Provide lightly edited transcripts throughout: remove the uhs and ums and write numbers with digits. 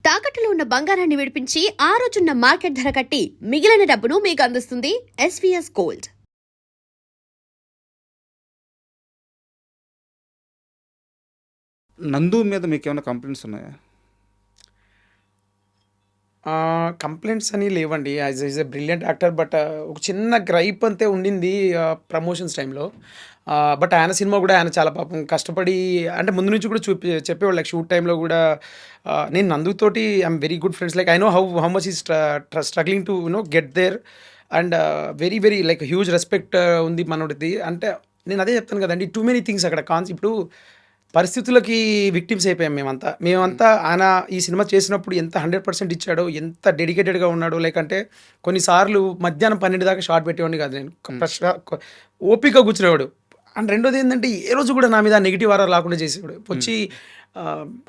తాకట్టులో ఉన్న బంగారాన్ని విడిపించి ఆ రోజున్న మార్కెట్ ధర కట్టి మిగిలిన డబ్బును మీకు అందిస్తుంది ఎస్వీఎస్ గోల్డ్. నందు మీద మీకు ఏమైనా కంప్లైంట్స్ ఉన్నాయా? కంప్లైంట్స్ అని లేవండి. Is a brilliant actor. But ఒక చిన్న గ్రైప్ అంతే ఉండింది ప్రమోషన్స్ టైంలో. బట్ ఆయన సినిమా కూడా ఆయన చాలా పాపం కష్టపడి, అంటే ముందు నుంచి కూడా చెప్పేవాళ్ళు. లైక్ షూట్ టైంలో కూడా నేను నందుతోటి I'm very good friends. Like I know how much is struggling to get there. And very very like huge respect ఉంది మనోడిది. అంటే నేను అదే చెప్తాను కదండి, టూ మెనీ థింగ్స్ అక్కడ ఇప్పుడు పరిస్థితులకి విక్టిమ్స్ అయిపోయాం మేమంతా. ఆయన ఈ సినిమా చేసినప్పుడు ఎంత 100% ఇచ్చాడో, ఎంత డెడికేటెడ్గా ఉన్నాడో. లైక్ అంటే కొన్నిసార్లు మధ్యాహ్నం 12 దాకా షార్ట్ పెట్టేవాడిని కాదు నేను. ఓపిక కూర్చునేవాడు. అండ్ రెండోది ఏంటంటే ఏ రోజు కూడా నా మీద నెగిటివ్ ఆరా రాకుండా చేసేవాడు. వచ్చి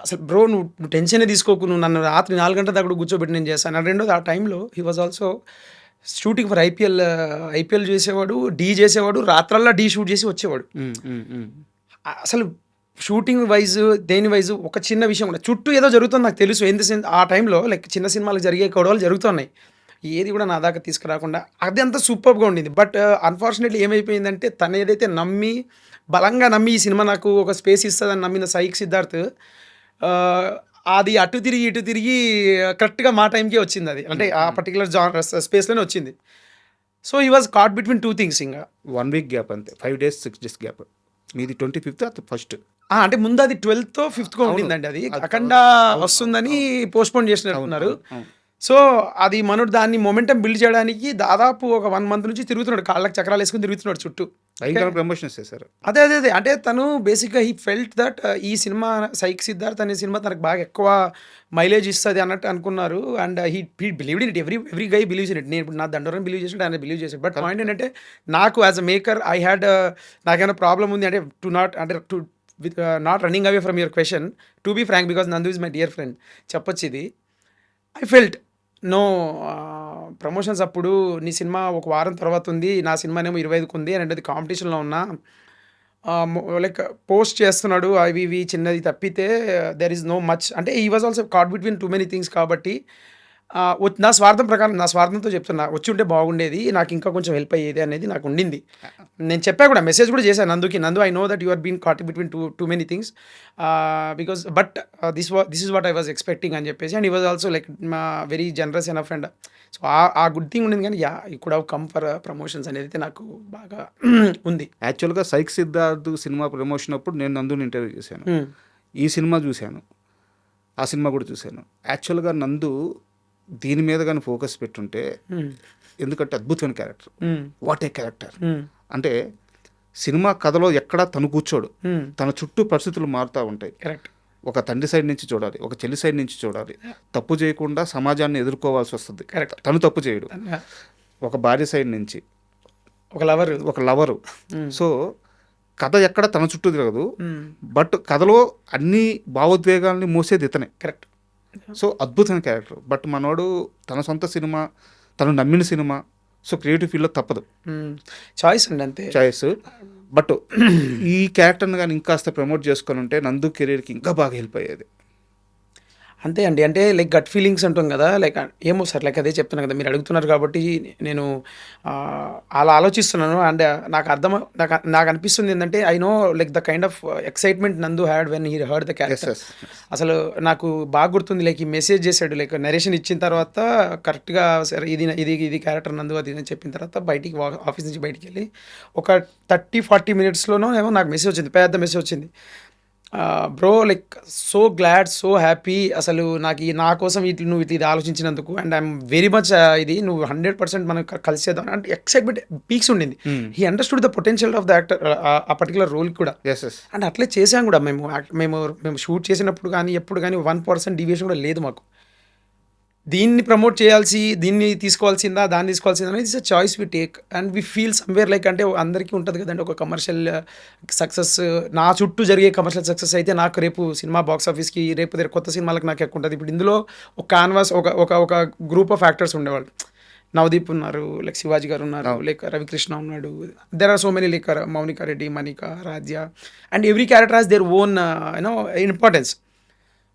అసలు బ్రో నువ్వు టెన్షనే తీసుకోకు, నువ్వు నన్ను రాత్రి 4 గంటల దాకా కూడా కూర్చోబెట్టి నేను చేస్తాను. అండ్ రెండోది ఆ టైంలో he was also shooting for IPL చేసేవాడు, డీ చేసేవాడు, రాత్రల్లా డీ షూట్ చేసి వచ్చేవాడు. అసలు షూటింగ్ వైజ్ దేని వైజ్ ఒక చిన్న విషయం కూడా చుట్టూ ఏదో జరుగుతుంది నాకు తెలుసు. ఆ టైంలో లైక్ చిన్న సినిమాలకు జరిగే గొడవలు జరుగుతున్నాయి, ఏది కూడా నా దాకా తీసుకురాకుండా అది అంతా సూపర్గా ఉండింది. బట్ అన్ఫార్చునేట్లీ ఏమైపోయిందంటే తను ఏదైతే బలంగా నమ్మి ఈ సినిమా నాకు ఒక స్పేస్ ఇస్తుందని నమ్మిన సైక్ సిద్ధార్థ్ అది అటు తిరిగి కరెక్ట్గా మా టైంకే వచ్చింది. అది అంటే ఆ పర్టికులర్ స్పేస్లోనే వచ్చింది. So he was caught between two things. ఇంకా 1 వీక్ గ్యాప్ అంతే, 5 days 6 days గ్యాప్. మీది 25th అది ఫస్ట్. అంటే ముందు అది 12th 5th ఉండిందండి. అది అఖండ వస్తుందని పోస్ట్పోన్ చేసినట్టున్నారు. సో అది మనోడు దాన్ని మొమెంటం బిల్డ్ చేయడానికి దాదాపు ఒక 1 month నుంచి తిరుగుతున్నాడు, కాళ్ళకి చక్రాలు వేసుకుని తిరుగుతున్నాడు చుట్టూ. ప్రమోషన్స్ చేశారు. అదే అంటే తను బేసిక్గా హీ ఫెల్ట్ దట్ ఈ సినిమా సైక్ సిద్ధార్థ్ అనే సినిమా తనకు బాగా ఎక్కువ మైలేజ్ ఇస్తుంది అన్నట్టు అనుకున్నారు. And he believed in it. Every guy believes in it. నేను ఇప్పుడు నా దండోరం బిలీవ్ చేసినట్టు ఆయన బిలీవ్ చేశాడు. బట్ పాయింట్ ఏంటంటే నాకు యాజ్ అ మేకర్ నాకేమైనా ప్రాబ్లం ఉంది అంటే not running away from your question, to be frank, because Nandu is my dear friend చెప్పొచ్చు ఇది. ఐ ఫెల్ట్ నో ప్రమోషన్స్ అప్పుడు నీ సినిమా ఒక వారం తర్వాత ఉంది, నా సినిమానేమో 25కి ఉంది అండ్ అది కాంపిటీషన్లో ఉన్నా, లైక్ పోస్ట్ చేస్తున్నాడు అవి ఇవి చిన్నది తప్పితే దెర్ ఈజ్ నో మచ్. అంటే he was also caught between too many things. కాబట్టి నా స్వార్థం ప్రకారం, నా స్వార్థంతో చెప్తున్నా, వచ్చి ఉంటే బాగుండేది, నాకు ఇంకా కొంచెం హెల్ప్ అయ్యేది అనేది నాకు ఉండింది. నేను చెప్పా కూడా, మెసేజ్ కూడా చేశాను Nandu, I know that you are been caught between too many things because but this is what I was expecting అని చెప్పేసి. And he was also like very generous enough. And so a good thing ఉండింది. కానీ he could have come for promotions అనేది అయితే నాకు బాగా ఉంది. యాక్చువల్గా సైక్ సిద్ధార్థ్ సినిమా ప్రమోషన్ అప్పుడు నేను నందుని ఇంటర్వ్యూ చేశాను, ఈ సినిమా చూశాను, ఆ సినిమా కూడా చూశాను. యాక్చువల్గా నందు దీని మీద కానీ ఫోకస్ పెట్టుంటే, ఎందుకంటే అద్భుతమైన క్యారెక్టర్, వాట్ ఏ క్యారెక్టర్. అంటే సినిమా కథలో ఎక్కడా తను కూర్చోడు, తన చుట్టూ పరిస్థితులు మారుతూ ఉంటాయి. కరెక్ట్. ఒక తండ్రి సైడ్ నుంచి చూడాలి, ఒక చెల్లి సైడ్ నుంచి చూడాలి, తప్పు చేయకుండా సమాజాన్ని ఎదుర్కోవాల్సి వస్తుంది. కరెక్ట్. తను తప్పు చేయడు. ఒక భార్య సైడ్ నుంచి ఒక లవరు. సో కథ ఎక్కడ తన చుట్టూ తిరగదు, బట్ కథలో అన్ని భావోద్వేగాల్ని మోసేది ఇతనే. కరెక్ట్. సో అద్భుతమైన క్యారెక్టర్. బట్ మనోడు తన సొంత సినిమా, తను నమ్మిన సినిమా, సో క్రియేటివ్ ఫీల్డ్లో తప్పదు, చాయిస్ అండి, అంతే చాయిస్. బట్ ఈ క్యారెక్టర్ని కానీ ఇంకాస్త ప్రమోట్ చేసుకొని ఉంటే నందు కెరీర్కి ఇంకా బాగా హెల్ప్ అయ్యేది. అంతే అండి. అంటే లైక్ గట్ ఫీలింగ్స్ అంటాం కదా, లైక్ ఏమో సార్, లైక్ అదే చెప్తున్నాను కదా, మీరు అడుగుతున్నారు కాబట్టి నేను అలా ఆలోచిస్తున్నాను. అండ్ నాకు అనిపిస్తుంది ఏంటంటే, I know like the kind of excitement Nandu had when he heard the character. అసలు నాకు బాగా గుర్తుంది, లైక్ ఈ మెసేజ్ చేశాడు, లైక్ నరేషన్ ఇచ్చిన తర్వాత కరెక్ట్గా సరే ఇది క్యారెక్టర్ నందు అది అని చెప్పిన తర్వాత బయటికి ఆఫీస్ నుంచి బయటికి వెళ్ళి ఒక 30-40 minutesలోనో ఏమో నాకు మెసేజ్ వచ్చింది, పెద్ద మెసేజ్ వచ్చింది. Bro like so glad, so happy, అసలు నా కోసం నువ్వు ఇది ఆలోచించినందుకు, అండ్ ఐఎమ్ వెరీ మచ్ ఇది నువ్వు 100% మనం కలిసేద్దాం అంటే ఎక్సైట్మెంట్ పీక్స్ ఉండింది. He understood the potential of the actor ఆ పర్టికులర్ రోల్ కూడా. అండ్ అట్లే చేసాం కూడా మేము షూట్ చేసినప్పుడు కానీ ఎప్పుడు కానీ 1% డీవియేషన్ కూడా లేదు మాకు. దీన్ని ప్రమోట్ చేయాల్సి, దీన్ని తీసుకోవాల్సిందా, దాన్ని తీసుకోవాల్సిందా అనేది it's a choice we take. And we feel somewhere like, అంటే అందరికీ ఉంటుంది కదండి ఒక కమర్షియల్ సక్సెస్. నా చుట్టూ జరిగే కమర్షియల్ సక్సెస్ అయితే నాకు రేపు సినిమా బాక్స్ ఆఫీస్కి రేపు కొత్త సినిమాలకు నాకు ఎక్కువ ఉంటుంది. ఇప్పుడు ఇందులో ఒక క్యాన్వాస్, ఒక గ్రూప్ ఆఫ్ యాక్టర్స్ ఉండేవాళ్ళు. నవదీప్ ఉన్నారు, లైక్ శివాజీ గారు ఉన్నారు, లైక్ రవికృష్ణ ఉన్నాడు, there are so many, like Mounika Reddy, Manika, Rajya, and every character has their own importance.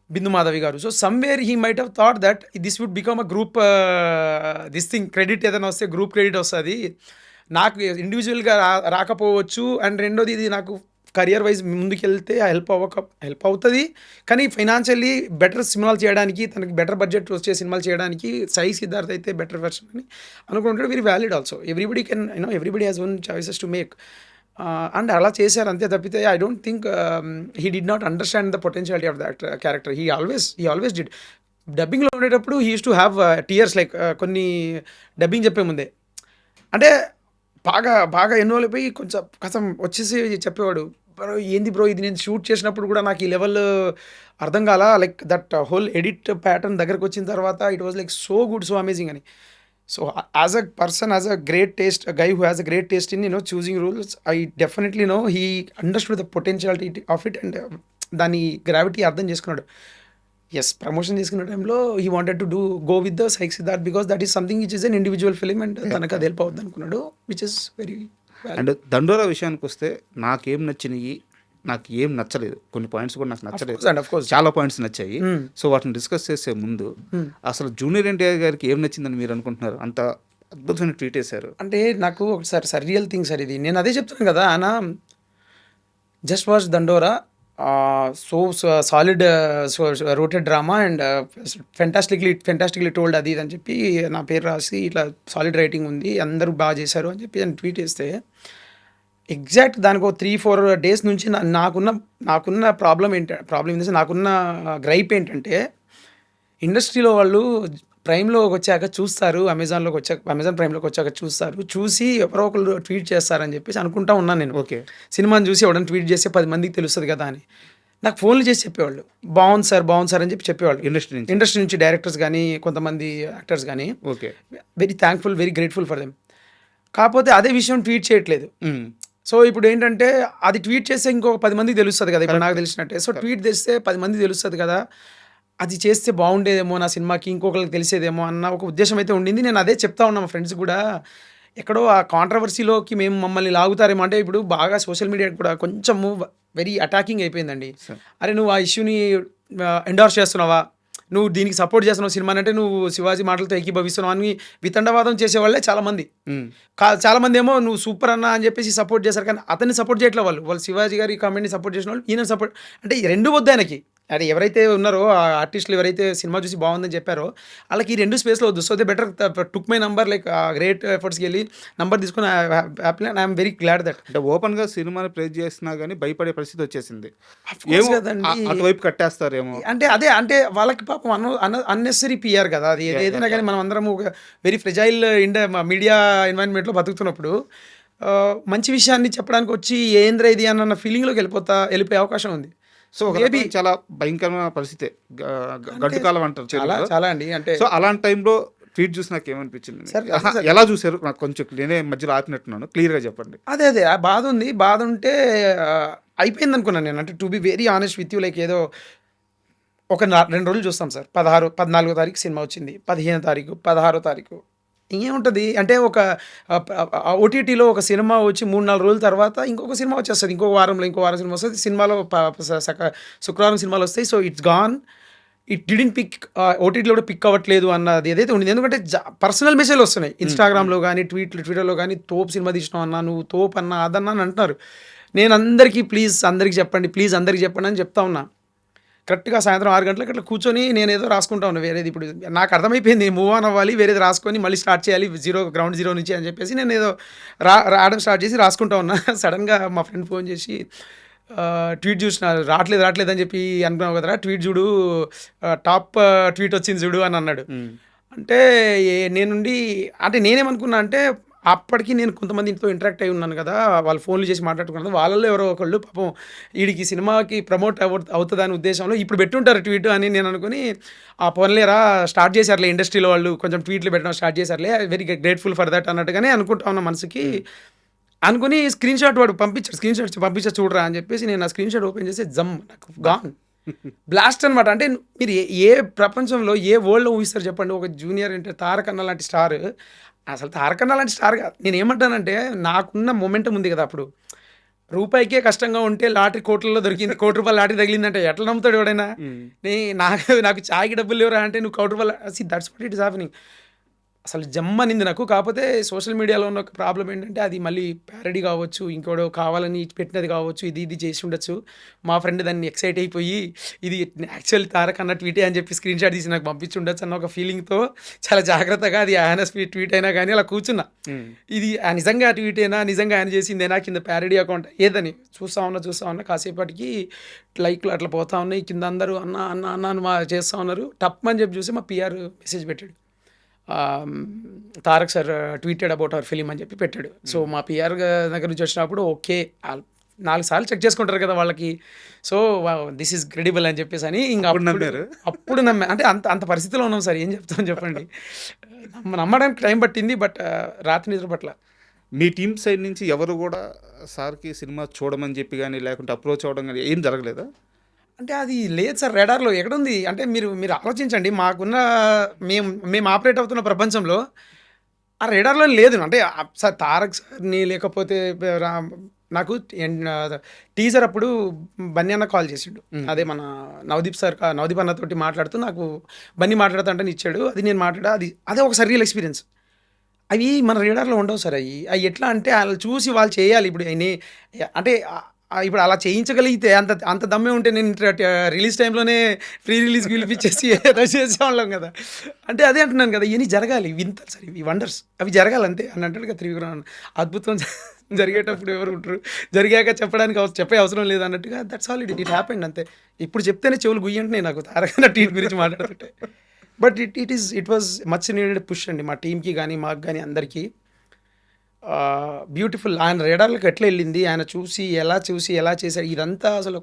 Bindu Madhavi garu. So somewhere he might have thought that this would become a group this thing credit ఏదైనా వస్తే group credit వస్తది. నాకు ఇండివిడ్యువల్‌గా రాకపోవచ్చు. And రెండోది ఇది నాకు career wise ముందుకెళ్తే help అవుతది. కానీ ఫైనాన్షియల్లీ బెటర్ సినిమాలు చేయడానికి, తనకి బెటర్ బడ్జెట్ వచ్చే సినిమాలు చేయడానికి సాయి సిద్ధార్థ్ అయితే బెటర్ వెర్షన్ అని అనుకుంటాడు. Very valid also. Everybody can everybody has own choices to make. And అలా చేశారు అంతే తప్పితే I don't think he did not understand the potentiality of that character. He always did. డబ్బింగ్లో ఉండేటప్పుడు he use to have tears like కొన్ని dubbing చెప్పే ముందే అంటే బాగా ఇన్వాల్వ్ అయిపోయి కొంచెం కథం వచ్చేసి చెప్పేవాడు, బ్రో ఏంది బ్రో ఇది, నేను షూట్ చేసినప్పుడు కూడా నాకు ఈ లెవెల్ అర్థం కాల, like that whole edit pattern దగ్గరకు వచ్చిన తర్వాత it was like so good, so amazing అని. So as a person, as a great taste, guy who has a great taste in choosing rules, I definitely know he understood the potentiality of it and దాని gravity అర్థం చేసుకున్నాడు. Yes, promotion చేసుకునే టైంలో he wanted to go with the psych Siddharth because that is something which is an individual film and తనకు అది help అవుతుంది అనుకున్నాడు, which is very. And దండోరా విషయానికి వస్తే నాకేం నచ్చినాయి, నాకు ఏం నచ్చలేదు, కొన్ని పాయింట్స్ కూడా నాకు నచ్చలేదు, చాలా పాయింట్స్ నచ్చాయి. సో వాటిని డిస్కస్ చేసే ముందు అసలు జూనియర్ ఎన్టీఆర్ గారికి ఏం నచ్చిందని మీరు అనుకుంటున్నారు? అంత అద్భుతమైన ట్వీట్ వేశారు. అంటే నాకు ఒకసారి సార్ రియల్ థింగ్ సార్ ఇది, నేను అదే చెప్తున్నాను కదా అన్న, just watch Dandora, so solid rooted drama and fantastically told అది ఇది అని చెప్పి నా పేరు రాసి ఇట్లా సాలిడ్ రైటింగ్ ఉంది, అందరూ బాగా చేశారు అని చెప్పి నేను ట్వీట్ చేస్తే ఎగ్జాక్ట్ దానికి ఒక 3-4 days నుంచి నాకున్న ప్రాబ్లం ఏంటంటే నాకున్న గ్రైప్ ఏంటంటే, ఇండస్ట్రీలో వాళ్ళు ప్రైమ్లోకి వచ్చాక చూస్తారు, అమెజాన్ ప్రైమ్లోకి వచ్చాక చూసి ఎవరో ఒకరు ట్వీట్ చేస్తారని చెప్పేసి అనుకుంటా ఉన్నాను నేను. ఓకే, సినిమాని చూసి ఎవడన్నా ట్వీట్ చేస్తే 10 మందికి తెలుస్తుంది కదా అని నాకు ఫోన్లు చేసి చెప్పేవాళ్ళు, బాగుంది సార్ అని చెప్పి చెప్పేవాళ్ళు ఇండస్ట్రీ నుంచి డైరెక్టర్స్ కానీ కొంతమంది యాక్టర్స్ కానీ. Okay, very thankful, very grateful for them. కాకపోతే అదే విషయం ట్వీట్ చేయట్లేదు. సో ఇప్పుడు ఏంటంటే అది ట్వీట్ చేస్తే ఇంకొక 10 మందికి తెలుస్తుంది కదా, ఇప్పుడు నాకు తెలిసినట్టే. సో ట్వీట్ చేస్తే 10 మందికి తెలుస్తుంది కదా, అది చేస్తే బాగుండేదేమో నా సినిమాకి, ఇంకొకరికి తెలిసేదేమో అన్న ఒక ఉద్దేశం అయితే ఉండింది. నేను అదే చెప్తా ఉన్నా మా ఫ్రెండ్స్ కూడా, ఎక్కడో ఆ కాంట్రవర్సీలోకి మమ్మల్ని లాగుతారేమో అంటే, ఇప్పుడు బాగా సోషల్ మీడియా కూడా కొంచెము వెరీ అటాకింగ్ అయిపోయిందండి. అరే నువ్వు ఆ ఇష్యూని ఎండార్స్ చేస్తున్నావా, నువ్వు దీనికి సపోర్ట్ చేస్తున్నావు సినిమా అంటే, నువ్వు శివాజీ మాటలతో ఏకీభవిస్తున్నావు అని వితండవాదం చేసేవాళ్ళే చాలామంది. చాలామంది ఏమో నువ్వు సూపర్ అన్న అని చెప్పేసి సపోర్ట్ చేశారు, కానీ అతన్ని సపోర్ట్ చేయట్లేదు. వాళ్ళు శివాజీ గారి కామెంట్ని సపోర్ట్ చేసిన వాళ్ళు ఈయన సపోర్ట్, అంటే రెండు వద్దు ఆయనకి. అంటే ఎవరైతే ఉన్నారో ఆ ఆర్టిస్టులు ఎవరైతే సినిమా చూసి బాగుందని చెప్పారో వాళ్ళకి ఈ 2 స్పేస్లో వద్దు. So they better took my number, like great ఎఫర్ట్స్కి వెళ్ళి నంబర్ తీసుకుని happy and I'm very glad that. అంటే ఓపెన్గా సినిమాని ప్రైజ్ చేసినా కానీ భయపడే పరిస్థితి వచ్చేసింది, కదండి, అటువైపు కట్టేస్తారేమో అంటే అదే, అంటే వాళ్ళకి పాపం అన్నెసరీ పిఆర్ కదా అది. ఏదైనా కానీ మనం అందరం ఒక వెరీ ఫ్రెజైల్ మీడియా ఎన్వైరన్మెంట్లో బతుకుతున్నప్పుడు మంచి విషయాన్ని చెప్పడానికి వచ్చి ఏంద్ర ఇది అన్న ఫీలింగ్లోకి వెళ్ళిపోయే అవకాశం ఉంది. సో మేబీ చాలా భయంకరమైన పరిస్థితి, గడ్డు కాలం అంటారు చాలా అండి. అంటే సో అలాంటి టైంలో ట్వీట్ చూసి నాకు ఏమనిపించింది, ఎలా చూసారు? నాకు కొంచెం నేనే మధ్యలో ఆపినట్టున్నాను, క్లియర్గా చెప్పండి. అదే ఆ బాధ ఉంది. బాధ ఉంటే అయిపోయింది అనుకున్నాను నేను. అంటే to be very honest with you, like ఏదో ఒక 2 రోజులు చూస్తాం సార్. 14వ తారీఖు సినిమా వచ్చింది, 15వ తారీఖు, 16వ తారీఖు ఇంకేముంటుంది అంటే, ఒక ఓటీటీలో ఒక సినిమా వచ్చి 3-4 రోజుల తర్వాత ఇంకొక సినిమా వచ్చేస్తుంది, ఇంకో వారం సినిమా వస్తుంది. సినిమాలో శుక్రవారం సినిమాలు వస్తాయి. So it's gone, it didn't pick, ఓటీటీలో కూడా పిక్ అవ్వట్లేదు అన్నది ఏదైతే ఉండింది. ఎందుకంటే పర్సనల్ మెసేజ్లు వస్తున్నాయి ఇన్స్టాగ్రామ్లో కానీ ట్విట్టర్లో కానీ, తోపు సినిమా తీసినావు అన్నా, నువ్వు తోపు అన్నా, అదన్నా అని అంటున్నారు. నేను అందరికీ అందరికీ చెప్పండి అని చెప్తా ఉన్నా. కరెక్ట్గా సాయంత్రం 6 గంటలకు అట్లా కూర్చొని నేను ఏదో రాసుకుంటా ఉన్నా వేరేది. ఇప్పుడు నాకు అర్థమైపోయింది మూవ్ ఆన్ అవ్వాలి, వేరేది రాసుకొని మళ్ళీ స్టార్ట్ చేయాలి, గ్రౌండ్ జీరో నుంచి అని చెప్పేసి నేను ఏదో రాయడం స్టార్ట్ చేసి రాసుకుంటా ఉన్నా. సడన్గా మా ఫ్రెండ్ ఫోన్ చేసి ట్వీట్ చూసిన, రావట్లేదు అని చెప్పి అనుకున్నావు కదరా, ట్వీట్ చూడు, టాప్ ట్వీట్ వచ్చింది చూడు అని అన్నాడు. అంటే అంటే నేనేమనుకున్నా అంటే, అప్పటికి నేను కొంతమందితో ఇంటరాక్ట్ అయి ఉన్నాను కదా, వాళ్ళు ఫోన్లు చేసి మాట్లాడుకున్నాను, వాళ్ళల్లో ఎవరో ఒకళ్ళు పాపం వీడికి సినిమాకి ప్రమోట్ అవుతుందనే ఉద్దేశంలో ఇప్పుడు పెట్టుంటారు ట్వీట్ అని నేను అనుకుని, ఆ పోన్లేరా స్టార్ట్ చేశారులే ఇండస్ట్రీలో వాళ్ళు కొంచెం ట్వీట్లు పెట్టడం స్టార్ట్ చేశారులే, వెరీ గ్రేట్ఫుల్ ఫర్ దట్ అన్నట్టుగానే అనుకుంటా ఉన్న మనసుకి అనుకుని స్క్రీన్ షాట్ వాడు పంపించాడు చూడరా అని చెప్పేసి నేను ఆ స్క్రీన్ షాట్ ఓపెన్ చేసి నాకు గాన్ బ్లాస్ట్ అనమాట. అంటే మీరు ఏ ప్రపంచంలో ఏ వరల్డ్లో ఊహిస్తారు చెప్పండి, ఒక జూనియర్ అంటే తారక్ అన్న లాంటి స్టార్, అసలు తారక్ అన్న లాంటి స్టార్ కాదు. నేను ఏమంటానంటే, నాకున్న మొమెంటం ఉంది కదా అప్పుడు, రూపాయికే కష్టంగా ఉంటే లాటరీ కోట్లలో దొరికింది, కోటి రూపాయలు లాటరీ తగిలిందంటే ఎట్లా నమ్ముతాడు ఎవడైనా? నాకు చాయ్కి డబ్బులు లేవురా అంటే నువ్వు కోటి రూపాయలు, that's what it is happening. అసలు జమ్మనింది నాకు. కాకపోతే సోషల్ మీడియాలో ఉన్న ఒక ప్రాబ్లం ఏంటంటే అది మళ్ళీ ప్యారడీ కావచ్చు, ఇంకోటి కావాలని పెట్టినది కావచ్చు, ఇది చేసి ఉండొచ్చు. మా ఫ్రెండ్ దాన్ని ఎక్సైట్ అయిపోయి ఇది యాక్చువల్ తారక్ అన్న ట్వీటే అని చెప్పి స్క్రీన్ షాట్ తీసి నాకు పంపించి ఉండొచ్చు అన్న ఒక ఫీలింగ్తో చాలా జాగ్రత్తగా అది ఆయన ట్వీట్ అయినా కానీ అలా కూర్చున్నా. ఇది నిజంగా ట్వీట్ అయినా, నిజంగా ఆయన చేసిందేనా, కింద ప్యారడీ అకౌంట్ ఏదని చూస్తా ఉన్నా. కాసేపటికి లైక్లు అట్లా పోతా ఉన్నాయి, కింద అందరూ అన్న అన్న అన్న అని చేస్తూ ఉన్నారు. టప్ అని చెప్పి చూసి మా పిఆర్ మెసేజ్ పెట్టాడు, Tarak sir tweeted about our film అని చెప్పి పెట్టాడు. సో మా పిఆర్ దగ్గర నుంచి వచ్చినప్పుడు ఓకే 4 సార్లు చెక్ చేసుకుంటారు కదా వాళ్ళకి. సో దిస్ ఈజ్ క్రెడిబుల్ అని చెప్పేసి అని ఇంకా అప్పుడు నమ్మే. అంటే అంత పరిస్థితిలో ఉన్నాం సార్, ఏం చెప్తాం చెప్పండి. నమ్మడానికి టైం పట్టింది, బట్ రాత్రి నిద్ర పట్ల. మీ టీం సైడ్ నుంచి ఎవరు కూడా సార్కి సినిమా చూడమని చెప్పి కానీ లేకుంటే అప్రోచ్ అవ్వడం కానీ ఏం జరగలేదా? అంటే అది లేదు సార్, రాడార్లో ఎక్కడుంది అంటే మీరు ఆలోచించండి. మాకున్న మేము ఆపరేట్ అవుతున్న ప్రపంచంలో ఆ రాడార్లో లేదు. అంటే సార్ తారక్ సార్ని లేకపోతే నాకు టీజర్ అప్పుడు బన్నీ అన్న కాల్ చేసిండు. అదే మన నవదీప్ అన్నతోటి మాట్లాడుతూ నాకు బన్నీ మాట్లాడుతుంటే ఇచ్చాడు. అది నేను అదే ఒక సర్రియల్ ఎక్స్పీరియన్స్. అవి మన రేడార్లో ఉండవు సార్. అవి ఎట్లా అంటే వాళ్ళు చూసి వాళ్ళు చేయాలి. ఇప్పుడు అంటే ఇప్పుడు అలా చేయించగలిగితే అంత దమ్మే ఉంటే నేను రిలీజ్ టైంలోనే ప్రీ రిలీజ్ పిలిపించేసి ఏదో చేసేవాళ్ళం కదా. అంటే అదే అంటున్నాను కదా, ఇవన్నీ జరగాలి, వింతలు సార్, ఇవి వండర్స్ అవి జరగాలి అంతే అని అంటాడు కదా త్రివిక్రమ్. అద్భుతం జరిగేటప్పుడు ఎవరు ఉంటారు, జరిగాక చెప్పే అవసరం లేదు అన్నట్టుగా. దట్స్ ఆల్ ఇట్ హ్యాపెండ్ అంతే. ఇప్పుడు చెప్తేనే చెవులు గుయ్యంటున్నాయి నాకు తారక టీం గురించి మాట్లాడుతుంటే. But it was much needed push అండి మా టీంకి కానీ మాకు కానీ అందరికీ. బ్యూటిఫుల్. ఆయన రేడార్లకు ఎట్లా వెళ్ళింది, ఆయన చూసి ఎలా చేశాడు, ఇదంతా అసలు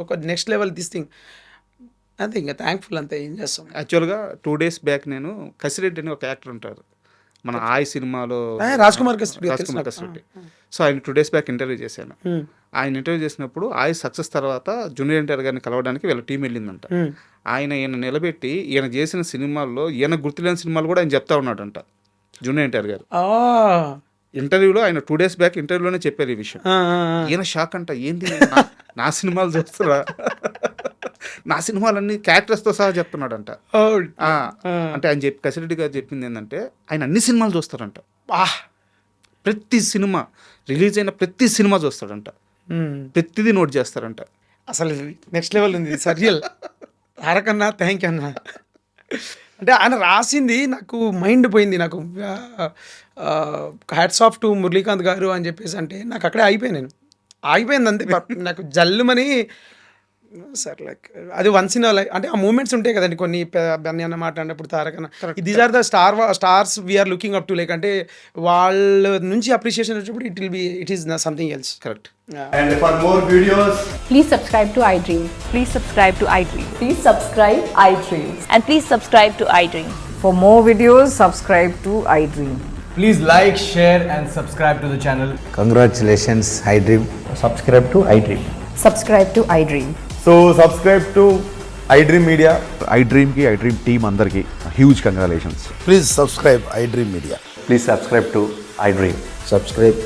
ఒక నెక్స్ట్ లెవెల్ దిస్ థింగ్. అంతే, ఇంకా థ్యాంక్ఫుల్ అంతే, ఏం చేస్తాం. యాక్చువల్గా 2 days బ్యాక్ నేను కసిరెడ్డి అని ఒక యాక్టర్ ఉంటారు మన ఆయ్ సినిమాలో, రాజ్ కుమార్ కసిరెడ్డి. సో ఆయన 2 days బ్యాక్ ఇంటర్వ్యూ చేశాను. ఆయన ఇంటర్వ్యూ చేసినప్పుడు ఆయ్ సక్సెస్ తర్వాత జూనియర్ ఎన్టీఆర్ గారిని కలవడానికి వీళ్ళ టీం వెళ్ళిందంట. ఈయన నిలబెట్టి ఈయన చేసిన సినిమాల్లో ఈయన గుర్తులేని సినిమాలు కూడా ఆయన చెప్తా ఉన్నాడంట జూనియర్ ఎన్టీఆర్ గారు. ఇంటర్వ్యూలో ఆయన 2 days బ్యాక్ ఇంటర్వ్యూలోనే చెప్పారు ఈ విషయం. ఈయన షాక్ అంట, ఏంది నా సినిమాలు చూస్తున్నా, నా సినిమాలన్నీ క్యారెక్టర్స్తో సహా చెప్తున్నాడంట. అంటే ఆయన కసిరెడ్డి గారు చెప్పింది ఏంటంటే ఆయన అన్ని సినిమాలు చూస్తారంట. ప్రతి సినిమా రిలీజ్ అయిన ప్రతి సినిమా చూస్తాడంట, ప్రతిదీ నోట్ చేస్తారంట. అసలు నెక్స్ట్ లెవెల్ ఉంది సరియల్. తారకన్నా థ్యాంక్ యూ అన్న. అంటే ఆయన రాసింది నాకు మైండ్ పోయింది. నాకు హ్యాట్స్ ఆఫ్ టు మురళీకాంత్ గారు అని చెప్పేసి అంటే నాకు అక్కడే ఆగిపోయింది అంతే. నాకు జల్లుమని సార్ లైక్ అది వన్స్ ఇన్ లైఫ్. అంటే ఆ మూమెంట్స్ ఉంటాయి కదండి కొన్ని, బన్నీ అన్న మాట్లాడినప్పుడు Tarakanna, these are the stars we are looking up to. Like అంటే వాళ్ళ నుంచి అప్రిషియేషన్ వచ్చినప్పుడు it is something else. Correct. And for more videos, Please subscribe to iDream. Please subscribe to iDream. Please subscribe iDream. And please subscribe to iDream. For more videos, subscribe to iDream. please like, share and subscribe to the channel. Congratulations, iDream. Subscribe to iDream. Subscribe to iDream. So subscribe to iDream Media. iDream team అందరికి huge congratulations. Please subscribe iDream Media. Please subscribe to iDream. Subscribe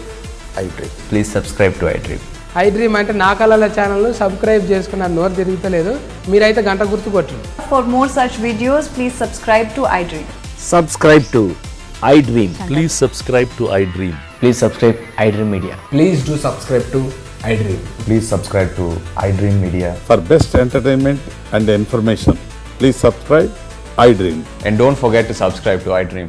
iDream. Please subscribe to iDream. iDream అంటే నా కళల channel subscribe చేసుకున్న నోరు తిరుగుతలేదు, మీరైతే గంట గుర్తు కొట్టండి. For more such videos, please subscribe to iDream. Subscribe to iDream. Please subscribe to iDream. Please subscribe iDream Media. Please do subscribe to iDream. Please subscribe to iDream Media. For best entertainment and information, please subscribe iDream. And don't forget to subscribe to iDream.